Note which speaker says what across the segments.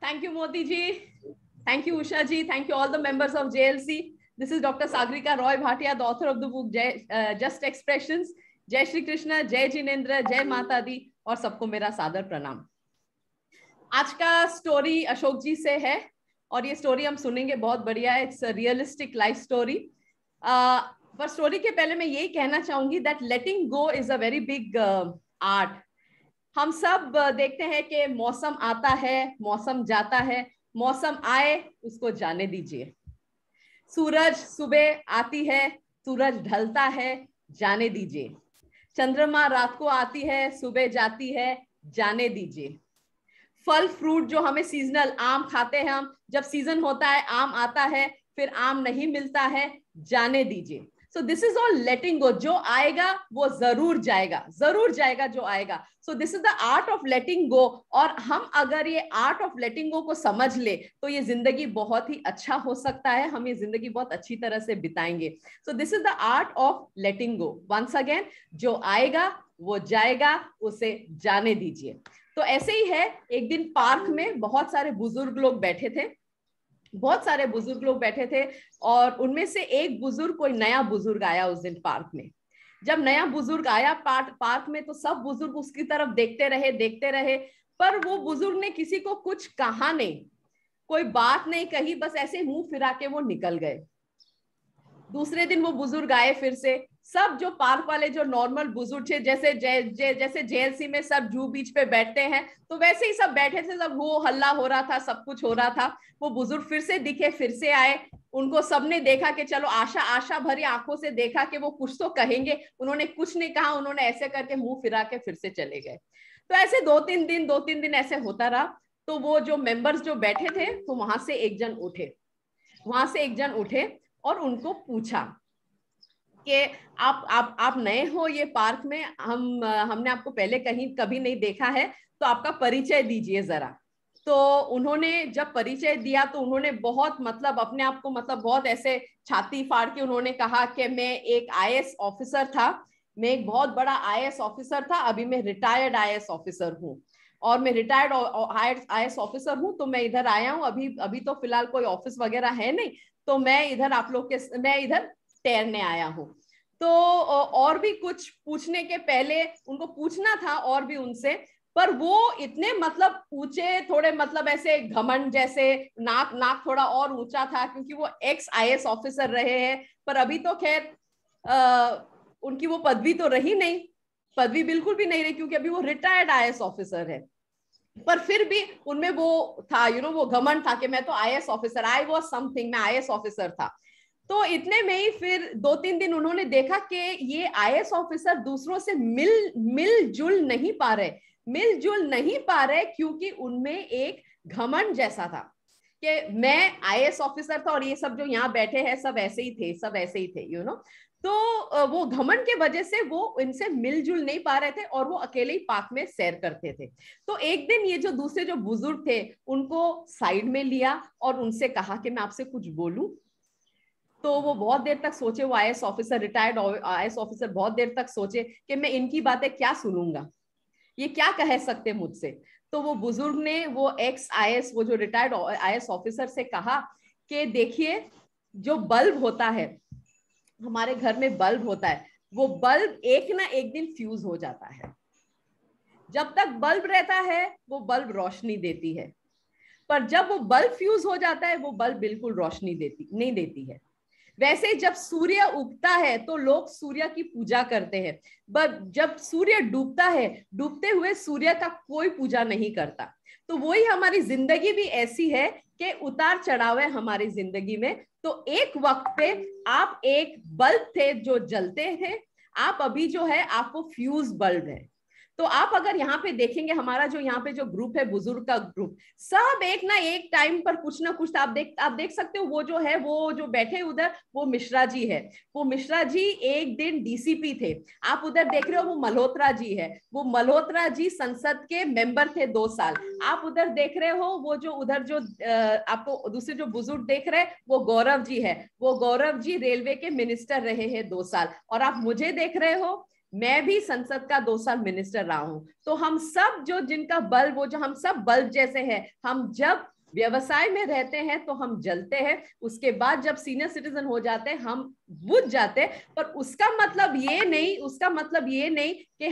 Speaker 1: Thank you, Modi ji. Thank you, Usha ji. Thank you, all the members of JLC. This is Dr. Sagrika Roy Bhatia, the author of the book Just Expressions. जय श्री कृष्ण, जय जिनेंद्र, जय माता दी और सबको मेरा सादर प्रणाम। आज का स्टोरी अशोक जी से है और ये स्टोरी हम सुनेंगे, बहुत बढ़िया है। It's a realistic life story. पर स्टोरी के पहले मैं यही कहना चाहूंगी that letting go is a very big art. हम सब देखते हैं कि मौसम आता है, मौसम जाता है, मौसम आए उसको जाने दीजिए। सूरज सुबह आती है, सूरज ढलता है, जाने दीजिए। चंद्रमा रात को आती है, सुबह जाती है, जाने दीजिए। फल फ्रूट जो हमें सीजनल, आम खाते हैं हम, जब सीजन होता है आम आता है, फिर आम नहीं मिलता है, जाने दीजिए। So this is all letting go. जो आएगा वो जरूर जाएगा, जरूर जाएगा जो आएगा। So this is the art of letting go. और हम अगर ये आर्ट ऑफ लेटिंग गो को समझ ले तो ये जिंदगी बहुत ही अच्छा हो सकता है, हम ये जिंदगी बहुत अच्छी तरह से बिताएंगे। So this is the art of letting go. Once again, जो आएगा वो जाएगा, उसे जाने दीजिए। तो ऐसे ही है, एक दिन पार्क में बहुत सारे बुजुर्ग लोग बैठे थे, बहुत सारे बुजुर्ग लोग बैठे थे और उनमें से एक बुजुर्ग, कोई नया बुजुर्ग आया उस दिन पार्क में। जब नया बुजुर्ग आया पार्क में तो सब बुजुर्ग उसकी तरफ देखते रहे, पर वो बुजुर्ग ने किसी को कुछ कहा नहीं, कोई बात नहीं कही, बस ऐसे मुंह फिरा के वो निकल गए। दूसरे दिन वो बुजुर्ग आए फिर से। सब जो पार्क वाले जो नॉर्मल बुजुर्ग थे, जैसे जेएलसी में सब जू बीच पे बैठते हैं, तो वैसे ही सब बैठे थे, सब वो हल्ला हो रहा था, सब कुछ हो रहा था। वो बुजुर्ग फिर से दिखे, फिर से आए। उनको सबने देखा कि चलो, आशा भरी आंखों से देखा कि वो कुछ तो कहेंगे। उन्होंने कुछ नहीं कहा, उन्होंने ऐसे करके मुंह फिरा के फिर से चले गए। तो ऐसे दो तीन दिन ऐसे होता रहा। तो वो जो मेंबर्स जो बैठे थे, तो वहां से एक जन उठे और उनको पूछा कि आप नए हो ये पार्क में, हमने आपको पहले कहीं कभी नहीं देखा है, तो आपका परिचय दीजिए जरा। तो उन्होंने जब परिचय दिया तो उन्होंने बहुत अपने आप को बहुत ऐसे छाती फाड़ के उन्होंने कहा कि मैं एक आईएएस ऑफिसर था, मैं एक बहुत बड़ा आईएएस ऑफिसर था, अभी मैं रिटायर्ड आईएएस ऑफिसर हूँ और मैं रिटायर्ड आईएएस ऑफिसर हूँ। तो मैं इधर आया हूँ, अभी तो फिलहाल कोई ऑफिस वगैरह है नहीं, तो मैं इधर तैरने आया हूँ। तो और भी कुछ पूछने के पहले उनको पूछना था और भी उनसे, पर वो इतने ऊंचे, थोड़े ऐसे घमंड जैसे, नाक थोड़ा और ऊंचा था क्योंकि वो एक्स आईएएस ऑफिसर रहे हैं। पर अभी तो खैर उनकी वो पदवी तो रही नहीं, पदवी बिल्कुल भी नहीं रही, क्योंकि अभी वो रिटायर्ड आईएएस ऑफिसर है। पर फिर भी उनमें वो था, वो घमंड था कि मैं तो IAS officer, I was something, मैं आईएएस ऑफिसर था। तो इतने में ही फिर 2-3 दिन उन्होंने देखा कि ये आईएएस ऑफिसर दूसरों से मिलजुल नहीं पा रहे, क्योंकि उनमें एक घमंड जैसा था कि मैं आईएएस ऑफिसर था और ये सब जो यहाँ बैठे हैं सब ऐसे ही थे, तो वो घमंड के वजह से वो इनसे मिलजुल नहीं पा रहे थे और वो अकेले ही पार्क में सैर करते थे। तो एक दिन ये जो दूसरे जो बुजुर्ग थे उनको साइड में लिया और उनसे कहा कि मैं आपसे कुछ बोलूं। तो वो बहुत देर तक सोचे, वो IAS officer, retired IAS officer, बहुत देर तक सोचे कि मैं इनकी बातें क्या सुनूंगा, ये क्या कह सकते मुझसे। तो वो बुजुर्ग ने वो एक्स आईएएस, वो जो रिटायर्ड आईएएस ऑफिसर से कहा कि देखिए, जो बल्ब होता है, हमारे घर में बल्ब होता है, वो बल्ब एक ना एक दिन फ्यूज हो जाता है। जब तक बल्ब रहता है वो बल्ब रोशनी देती है, पर जब वो बल्ब फ्यूज हो जाता है वो बल्ब बिल्कुल रोशनी नहीं देती है। वैसे जब सूर्य उगता है तो लोग सूर्य की पूजा करते हैं, पर जब सूर्य डूबता है, डूबते हुए सूर्य का कोई पूजा नहीं करता। तो वही हमारी जिंदगी भी ऐसी है कि उतार चढ़ाव है हमारी जिंदगी में। तो एक वक्त पे आप एक बल्ब थे जो जलते थे, आप अभी जो है आप वो फ्यूज बल्ब है। तो आप अगर यहाँ पे देखेंगे, हमारा जो यहाँ पे जो ग्रुप है, बुजुर्ग का ग्रुप, सब एक ना एक टाइम पर कुछ ना कुछ आप देख सकते हो। वो जो है, वो जो बैठे उधर, वो मिश्रा जी है। वो मिश्रा जी एक दिन डीसीपी थे। आप उधर देख रहे हो, वो मल्होत्रा जी है। वो मल्होत्रा जी संसद के मेंबर थे 2 साल। आप उधर देख रहे हो, वो जो उधर जो आपको दूसरे जो बुजुर्ग देख रहे हैं, वो गौरव जी है। वो गौरव जी रेलवे के मिनिस्टर रहे हैं 2 साल। और आप मुझे देख रहे हो, मैं भी संसद का 2 साल मिनिस्टर रहा हूं। तो हम सब जो जिनका बल्ब, वो जो हम सब बल्ब जैसे हैं, हम जब व्यवसाय में रहते हैं तो हम जलते हैं, उसके बाद जब सीनियर सिटीजन हो जाते हैं हम बुझ जाते हैं, पर उसका मतलब ये नहीं कि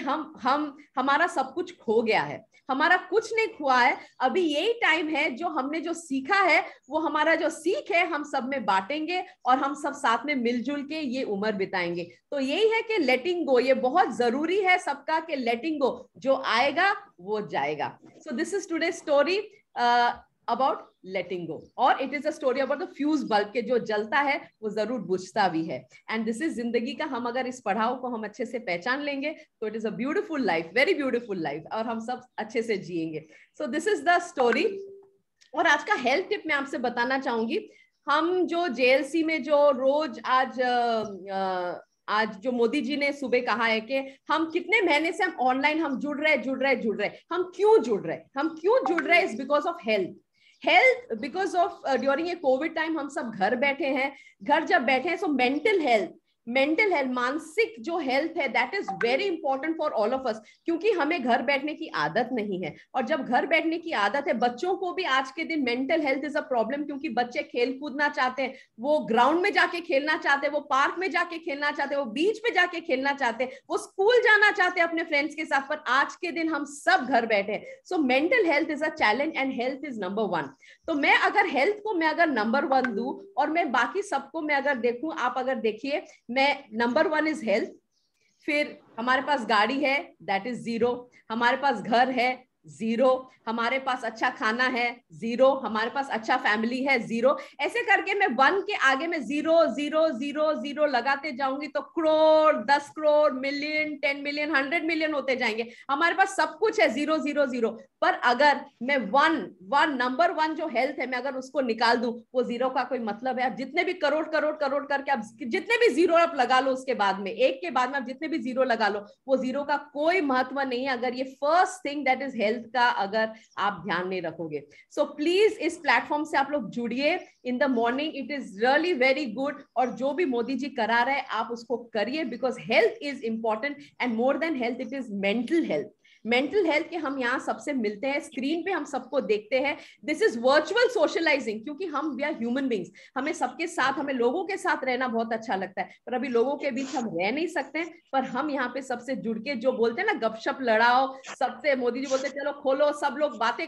Speaker 1: हमारा सब कुछ खो गया है, हमारा कुछ नहीं खोआ है। अभी यही टाइम है जो हमने जो सीखा है वो हमारा जो सीख है हम सब में बांटेंगे और हम सब साथ में मिलजुल के ये उम्र बिताएंगे। तो यही है कि लेटिंग गो, ये बहुत जरूरी है सबका कि लेटिंग गो, जो आएगा वो जाएगा। So this is today story about letting go, और it is a story about the fuse bulb के जो जलता है वो जरूर बुझता भी है। एंड दिस इज जिंदगी का, हम अगर इस पढ़ाओ को हम अच्छे से पहचान लेंगे तो it is a beautiful life, very beautiful life, और हम सब अच्छे से जिएंगे। सो दिस इज द स्टोरी। और आज का हेल्थ टिप मैं आपसे बताना चाहूंगी। हम जो जेएलसी में जो रोज आज जो मोदी जी ने सुबह कहा है कि हम कितने महीने से हम ऑनलाइन हम जुड़ रहे, हम क्यों जुड़ रहे is because of health, because of during a Covid time हम सब घर बैठे हैं, घर जब बैठे हैं, सो मेंटल हेल्थ, मानसिक जो हेल्थ है, that is very important for all of us, क्योंकि हमें घर बैठने की आदत नहीं है। और जब घर बैठने की आदत है, बच्चों को भी आज के दिन mental health is a problem, क्योंकि बच्चे खेल कूदना चाहते हैं, वो ग्राउंड में जाके खेलना चाहते हैं, वो पार्क में जाके खेलना चाहते हैं, वो बीच पे जाके खेलना चाहते हैं, वो स्कूल जाना चाहते हैं अपने फ्रेंड्स के साथ, पर आज के दिन हम सब घर बैठे हैं। So mental health is a challenge and health is number 1। तो मैं अगर हेल्थ को मैं अगर नंबर 1 दूं और मैं बाकी सबको मैं अगर देखूं, आप अगर देखिए, मैं नंबर 1 इज हेल्थ, फिर हमारे पास गाड़ी है दैट इज 0, हमारे पास घर है 0, हमारे पास अच्छा खाना है 0, हमारे पास अच्छा फैमिली है 0। ऐसे करके मैं 1 के आगे में 0 0 0 0 लगाते जाऊंगी तो crore, 10 crore, million, 10 million, 100 million होते जाएंगे। हमारे पास सब कुछ है 0 0 0। पर अगर मैं नंबर 1 जो हेल्थ है, मैं अगर उसको निकाल दूं, वो 0 का कोई मतलब है? आप जितने भी करोड़ करोड़ करोड़ करके आप जितने भी 0 आप लगा लो, उसके बाद में 1 के बाद में आप जितने भी 0 लगा लो, वो 0 का कोई महत्व नहीं है अगर ये first thing that is health का अगर आप ध्यान नहीं रखोगे। सो प्लीज इस प्लेटफॉर्म से आप लोग जुड़िए in the morning, it is really very good. और जो भी मोदी जी करा रहे हैं आप उसको करिए, because health is important and more than health it is mental health के हम यहाँ सबसे मिलते हैं, स्क्रीन पे हम सबको देखते हैं, दिस इज वर्चुअल सोशलाइजिंग, क्योंकि हम वी आर ह्यूमन बींग्स, हमें सबके साथ, हमें लोगों के साथ रहना बहुत अच्छा लगता है, पर अभी लोगों के बीच हम रह नहीं सकते हैं। पर हम यहाँ पे सबसे जुड़ के जो बोलते हैं ना, गपशप लड़ाओ सबसे, मोदी जी बोलते हैं चलो खोलो सब लोग बातें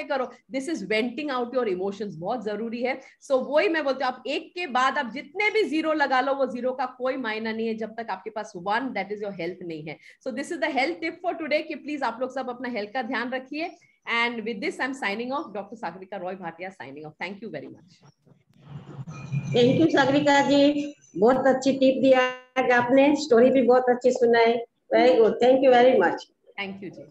Speaker 1: करो, this is venting out your emotions, बहुत जरूरी है। सो वही मैं बोलती हूँ, आप 1 के बाद आप जितने भी 0 लगा लो, वो 0 का कोई मायना नहीं है जब तक आपके पास 1 दैट इज योर हेल्थ नहीं है। So this is the health tip for today कि प्लीज आप लोग सब अपना हेल्थ का ध्यान रखिए। And with this I am signing off, doctor Sagarika Roy Bhatia signing off. Thank you very much.
Speaker 2: Thank you Sagarika ji, बहुत अच्छी टिप दिया आपने, स्टोरी भी बहुत अच्छी सुनाई, very good, thank you very much.
Speaker 1: Thank you ji.